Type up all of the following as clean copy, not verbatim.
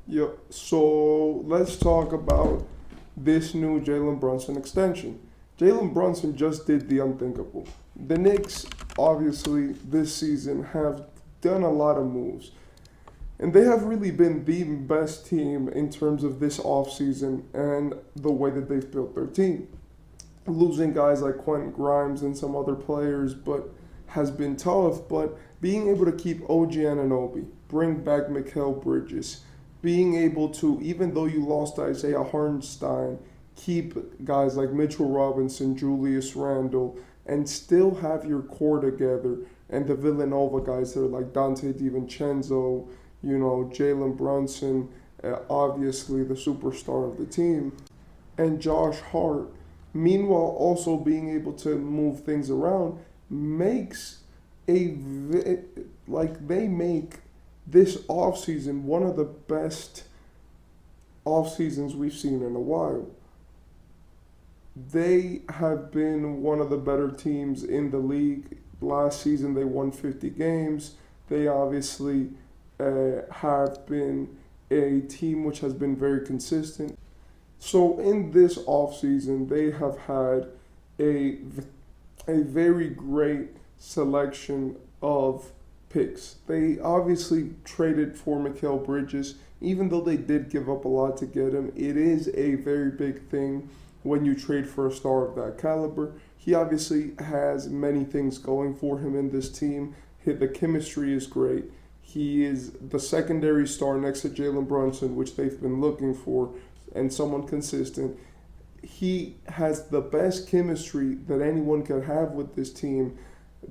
Yeah, so let's talk about this new Jalen Brunson extension. Jalen Brunson just did the unthinkable. The Knicks, obviously, this season have done a lot of moves, and they have really been the best team in terms of this offseason and the way that they've built their team. Losing guys like Quentin Grimes and some other players, but has been tough. But being able to keep OG Anunoby, bring back Mikal Bridges, being able to, even though you lost Isaiah Hartenstein, keep guys like Mitchell Robinson, Julius Randle, and still have your core together. And the Villanova guys that are like Dante DiVincenzo, Jalen Brunson, obviously the superstar of the team, and Josh Hart, meanwhile also being able to move things around, makes they make this offseason one of the best off seasons we've seen in a while. They have been one of the better teams in the league. Last season they won 50 games. They obviously have been a team which has been very consistent. So in this offseason, they have had a, a very great selection of picks. They obviously traded for Mikal Bridges, even though they did give up a lot to get him. It is a very big thing when you trade for a star of that caliber. He obviously has many things going for him in this team. The chemistry is great. He is the secondary star next to Jalen Brunson, which they've been looking for, and someone consistent. He has the best chemistry that anyone could have with this team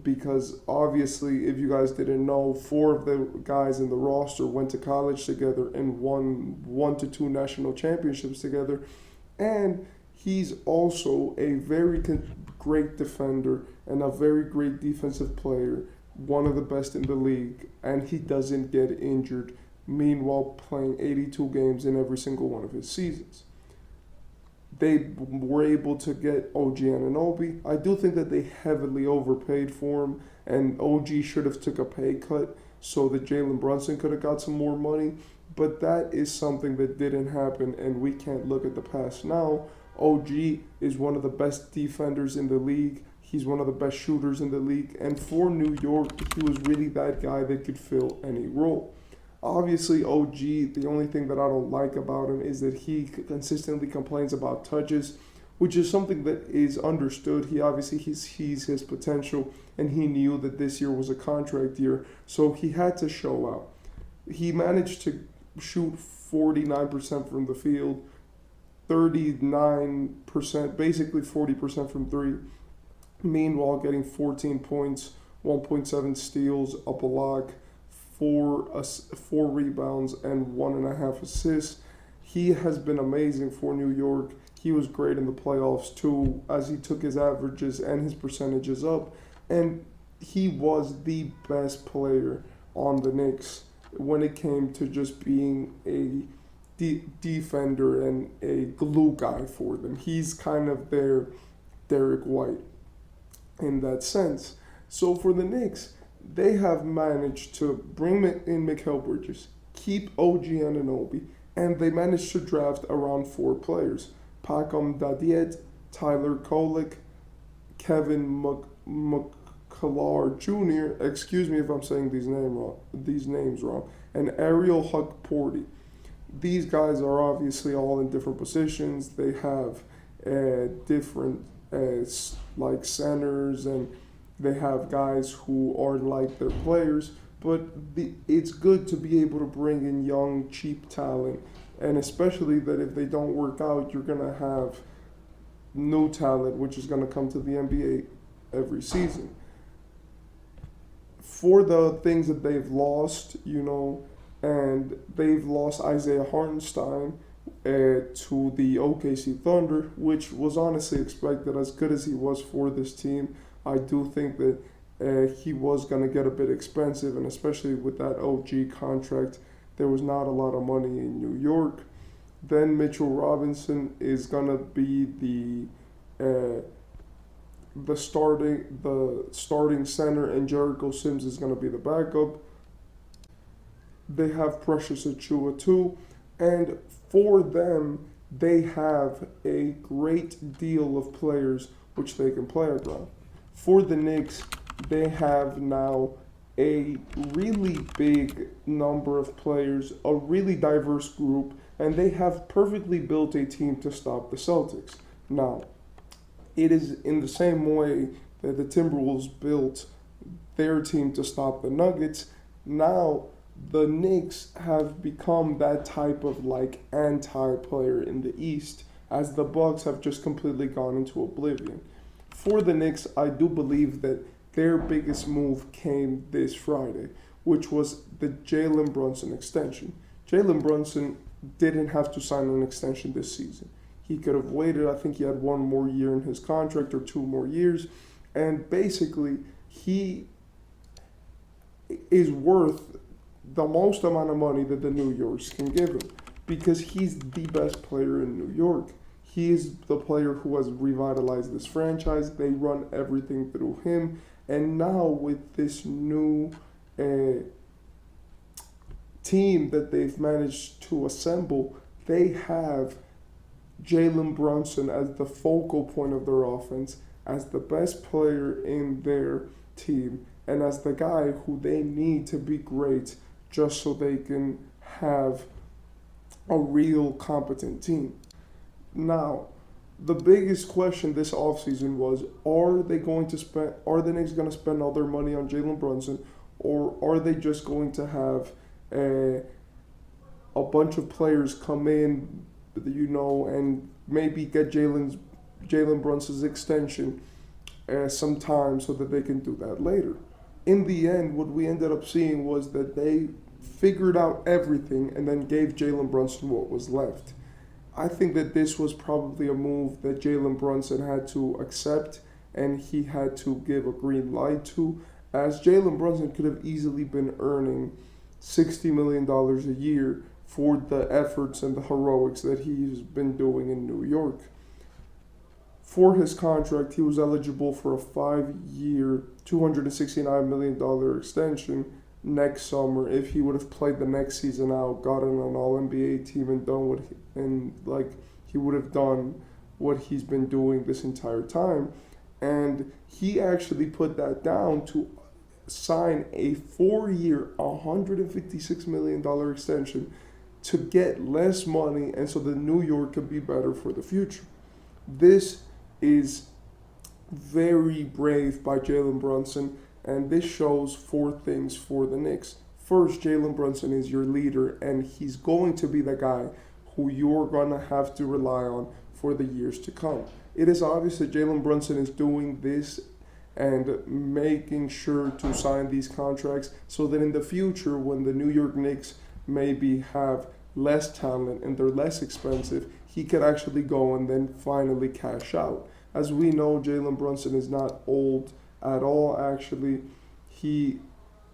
because obviously, if you guys didn't know, four of the guys in the roster went to college together and won 1 to 2 national championships together. And he's also a very great defender and a very great defensive player, one of the best in the league, and he doesn't get injured, meanwhile playing 82 games in every single one of his seasons. They were able to get OG Anunoby. I do think that they heavily overpaid for him, and OG should have took a pay cut so that Jalen Brunson could have got some more money. But that is something that didn't happen, and we can't look at the past now. OG is one of the best defenders in the league. He's one of the best shooters in the league. And for New York, he was really that guy that could fill any role. Obviously, OG, the only thing that I don't like about him is that he consistently complains about touches, which is something that is understood. He obviously sees his potential, and he knew that this year was a contract year, so he had to show out. He managed to shoot 49% from the field, 39%, basically 40% from three. Meanwhile, getting 14 points, 1.7 steals, a block, four rebounds, and 1.5 assists. He has been amazing for New York. He was great in the playoffs too, as he took his averages and his percentages up. And he was the best player on the Knicks when it came to just being a defender and a glue guy for them. He's kind of their Derek White in that sense. So for the Knicks, they have managed to bring in Mikal Bridges, keep OG Anunoby, and they managed to draft around 4 players. Paycut Dadiet, Tyler Kolek, Kevin McCullar Jr., excuse me if I'm saying these names wrong, and Ariel Hukporti. These guys are obviously all in different positions. They have different like centers, and they have guys who are like their players. But it's good to be able to bring in young, cheap talent, and especially that if they don't work out, you're gonna have new talent, which is gonna come to the NBA every season. For the things that they've lost, and they've lost Isaiah Hartenstein to the OKC Thunder, which was honestly expected. As good as he was for this team, I do think that he was going to get a bit expensive, and especially with that OG contract, there was not a lot of money in New York. Then Mitchell Robinson is going to be the starting center, and Jericho Sims is going to be the backup. They have Precious Achua too, And for them, they have a great deal of players which they can play around. For the Knicks, they have now a really big number of players, a really diverse group, and they have perfectly built a team to stop the Celtics. Now, it is in the same way that the Timberwolves built their team to stop the Nuggets. Now, the Knicks have become that type of like anti-player in the East, as the Bucks have just completely gone into oblivion. For the Knicks, I do believe that their biggest move came this Friday, which was the Jalen Brunson extension. Jalen Brunson didn't have to sign an extension this season. He could have waited. I think he had one more year in his contract or 2 more years. And basically, he is worth the most amount of money that the New Yorks can give him because he's the best player in New York. He is the player who has revitalized this franchise. They run everything through him. And now with this new team that they've managed to assemble, they have Jalen Brunson as the focal point of their offense, as the best player in their team, and as the guy who they need to be great just so they can have a real competent team. Now, the biggest question this offseason was, are the Knicks going to spend all their money on Jalen Brunson, or are they just going to have a bunch of players come in, and maybe get Jalen Brunson's extension sometime so that they can do that later. In the end, what we ended up seeing was that they figured out everything and then gave Jalen Brunson what was left. I think that this was probably a move that Jalen Brunson had to accept and he had to give a green light to, as Jalen Brunson could have easily been earning $60 million a year for the efforts and the heroics that he's been doing in New York. For his contract, he was eligible for a 5-year, $269 million extension next summer if he would have played the next season out, gotten an All-NBA team, and he would have done what he's been doing this entire time. And he actually put that down to sign a 4-year, $156 million extension to get less money, and so the New York could be better for the future. This is very brave by Jalen Brunson, and this shows 4 things for the Knicks. First, Jalen Brunson is your leader, and he's going to be the guy who you're going to have to rely on for the years to come. It is obvious that Jalen Brunson is doing this and making sure to sign these contracts so that in the future, when the New York Knicks maybe have less talent and they're less expensive, he could actually go and then finally cash out. As we know, Jalen Brunson is not old at all. Actually, he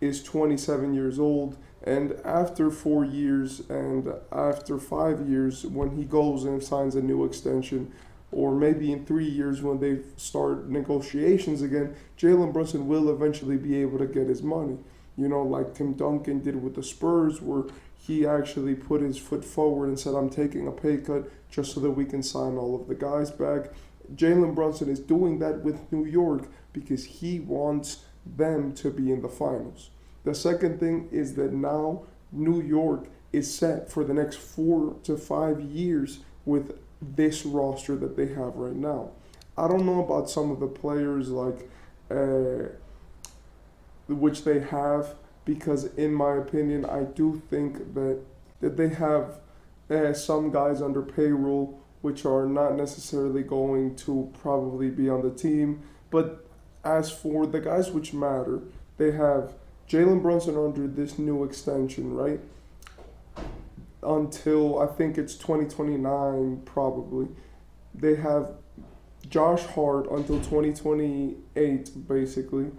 is 27 years old, and after 4 years and after 5 years, when he goes and signs a new extension, or maybe in 3 years when they start negotiations again, Jalen Brunson will eventually be able to get his money. Like Tim Duncan did with the Spurs, where he actually put his foot forward and said, I'm taking a pay cut just so that we can sign all of the guys back. Jalen Brunson is doing that with New York because he wants them to be in the finals. The second thing is that now New York is set for the next 4 to 5 years with this roster that they have right now. I don't know about some of the players which they have, because in my opinion, I do think that they have some guys under payroll which are not necessarily going to probably be on the team. But as for the guys which matter, they have Jalen Brunson under this new extension, right? Until I think it's 2029 probably. They have Josh Hart until 2028 basically.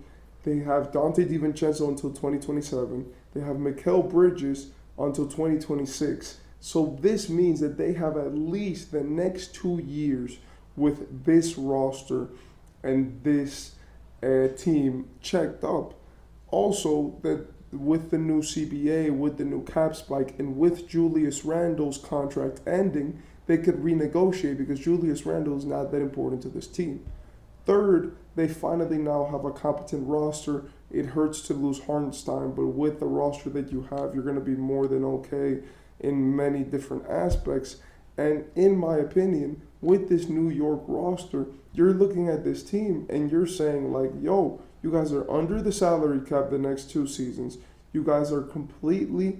They have Dante DiVincenzo until 2027. They have Mikal Bridges until 2026. So this means that they have at least the next 2 years with this roster and this team checked up. Also, that with the new CBA, with the new cap spike, and with Julius Randle's contract ending, they could renegotiate because Julius Randle is not that important to this team. Third, they finally now have a competent roster. It hurts to lose Hartenstein, but with the roster that you have, you're going to be more than okay in many different aspects. And in my opinion, with this New York roster, you're looking at this team and you're saying like, yo, you guys are under the salary cap the next 2 seasons. You guys are completely,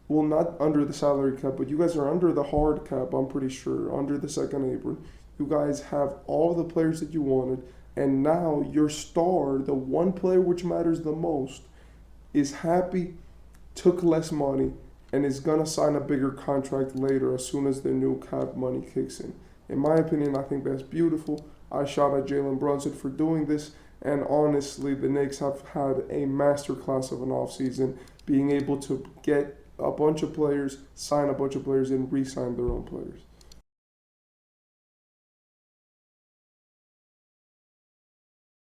well, not under the salary cap, but you guys are under the hard cap, I'm pretty sure, under the second apron. You guys have all the players that you wanted, and now your star, the one player which matters the most, is happy, took less money, and is going to sign a bigger contract later as soon as the new cap money kicks in. In my opinion, I think that's beautiful. I shout at Jalen Brunson for doing this, and honestly, the Knicks have had a masterclass of an offseason, being able to get a bunch of players, sign a bunch of players, and re-sign their own players.